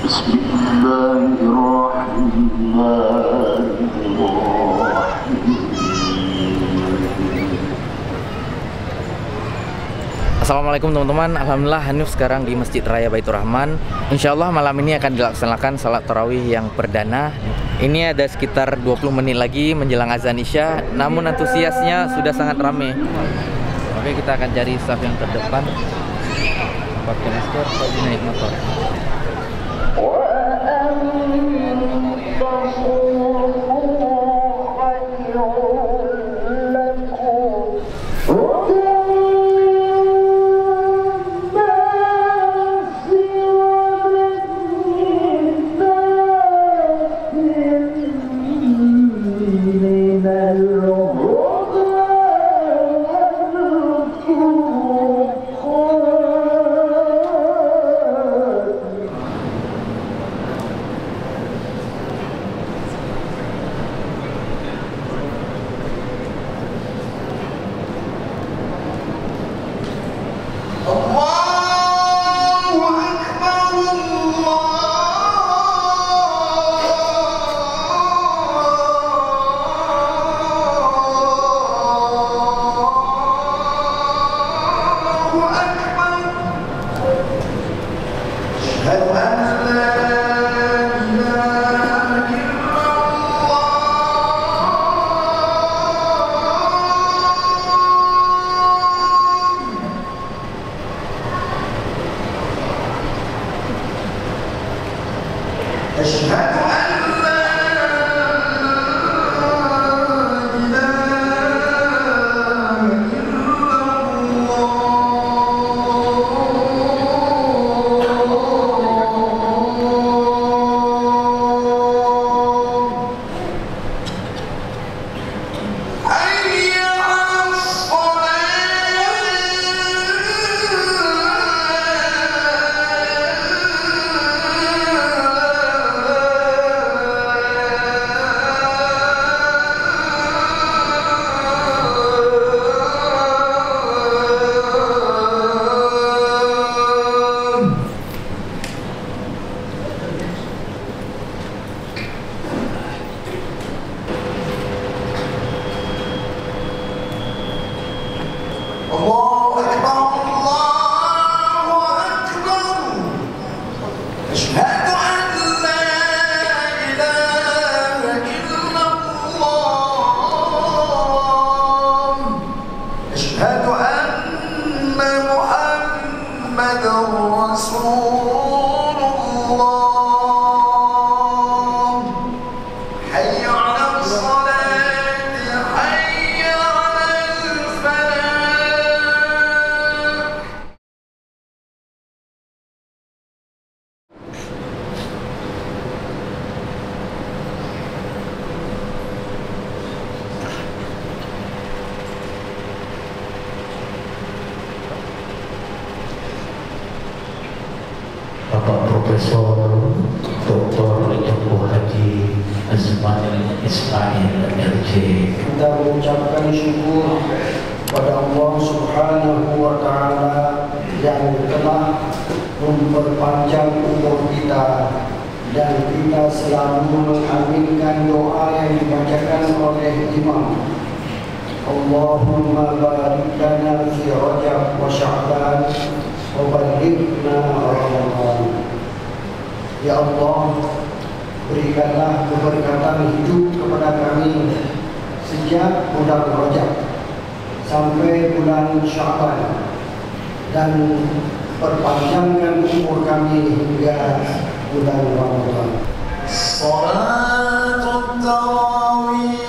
Assalamualaikum teman-teman. Alhamdulillah Hanif sekarang di Masjid Raya Baitur Rahman. Insya Allah malam ini akan dilaksanakan salat tarawih yang perdana. Ini ada sekitar 20 menit lagi menjelang azan Isya. Namun antusiasnya sudah sangat ramai. Oke, kita akan cari saf yang terdepan. Pakai masker, lagi naik motor. Bapak Profesor Dr. Ibu Haji Azman Ismail LC. Kita mengucapkan syukur pada Allah Subhanahu wa Ta'ala yang telah memperpanjang umur kita, dan kita selalu mengaminkan doa yang dibacakan oleh imam. Allahumma barik lana fi Rajab wa Sya'ban wa balighna Ramadan. Ya Allah, berikanlah keberkatan hidup kepada kami sejak bulan Rajab sampai bulan Sya'ban, dan perpanjangkan umur kami hingga bulan Ramadan. Salatut tarawih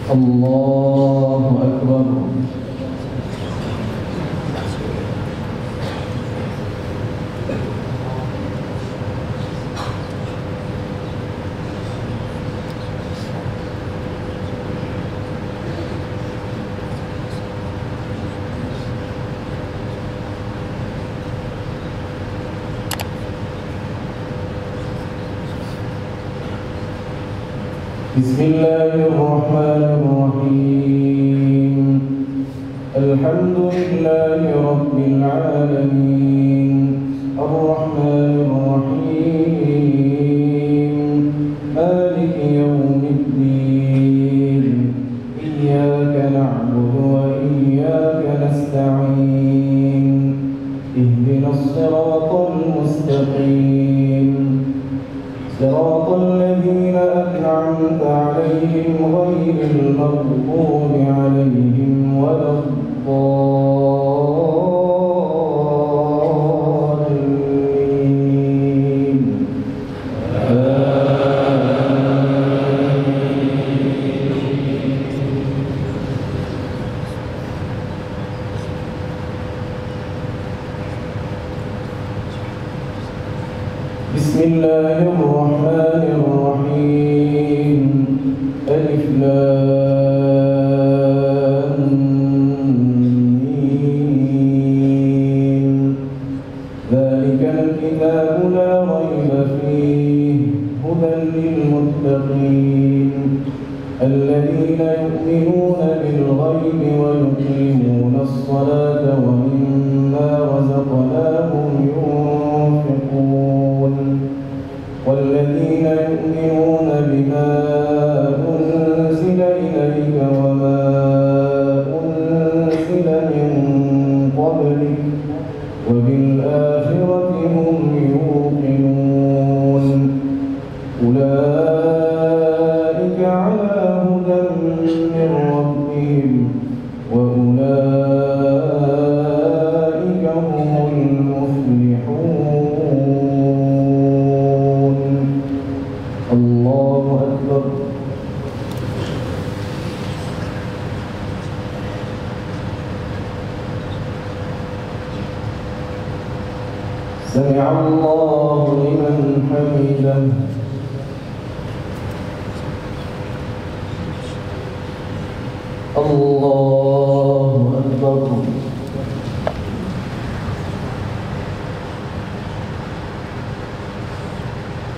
Allahu Akbar. بسم الله الرحمن الرحيم الحمد لله رب العالمين الرحمن الرحيم مالك يوم الدين إياك نعبد وإياك نستعين اهدنا الصراط المستقيم صراط الذين أنعمت عليهم غير المغضوب عليهم ولا الضالين بسم الله الرحمن الرحيم ألف لام ميم ذلك الكتاب لا ريب فيه هدى للمتقين الذين يؤمنون بالغيب ويقيمون الصلاة ومما رزقناهم ينفقون والذين يؤمنون بما أنزل إليك وما أنزل من قبلك وبالآخرة هم يوقنون أولئك على هدى من ربهم وأولئك هم المفلحون الله أكبر سمع الله لمن حمده الله أكبر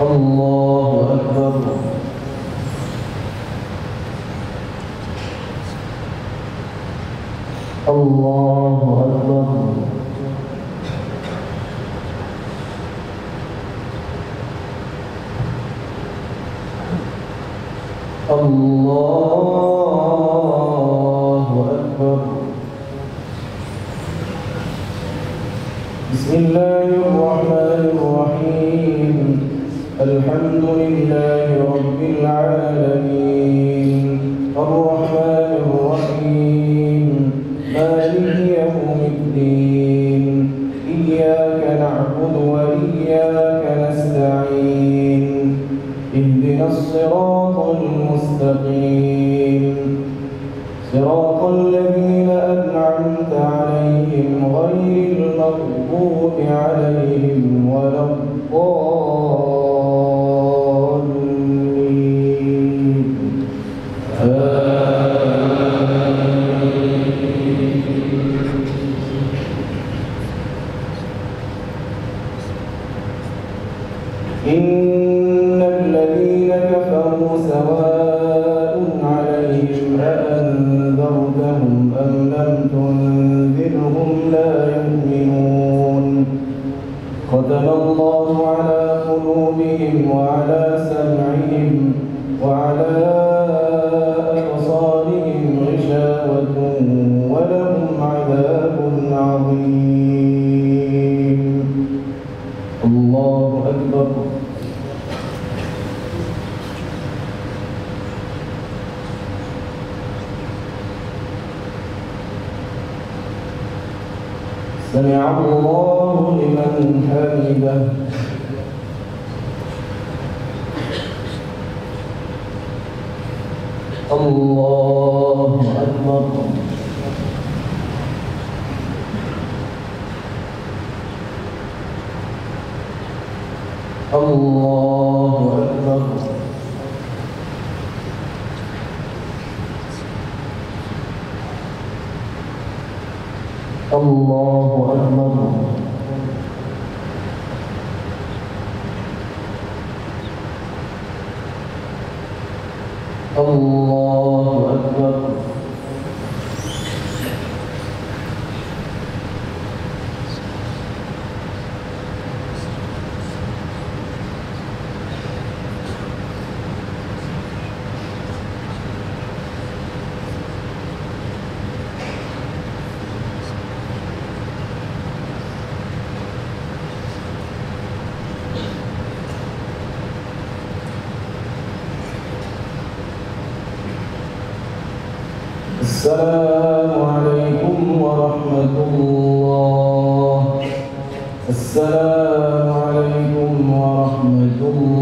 الله أكبر الله أكبر الله أكبر بسم الله الرحمن الرحيم الحمد لله رب العالمين الرحمن الرحيم مالك يوم الدين إياك نعبد وإياك نستعين اهدنا الصراط المستقيم صراط الذين أنعمت عليهم غير المغضوب عليهم ولا الضالين إن الذين كفروا سواء عليهم أأنذرتهم أم لم تنذرهم لا يؤمنون ختم الله على قلوبهم وعلى سمعهم وعلى أبصارهم غشاوة ولهم عذاب عظيم الله أكبر سمع الله لمن حمده الله أكبر الله أكبر الله أكبر الله أكبر. السلام عليكم ورحمة الله. السلام عليكم ورحمة الله.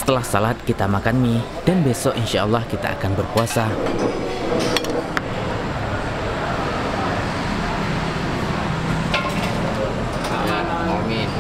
Setelah salat kita makan mie dan besok insya Allah kita akan berpuasa. Amin.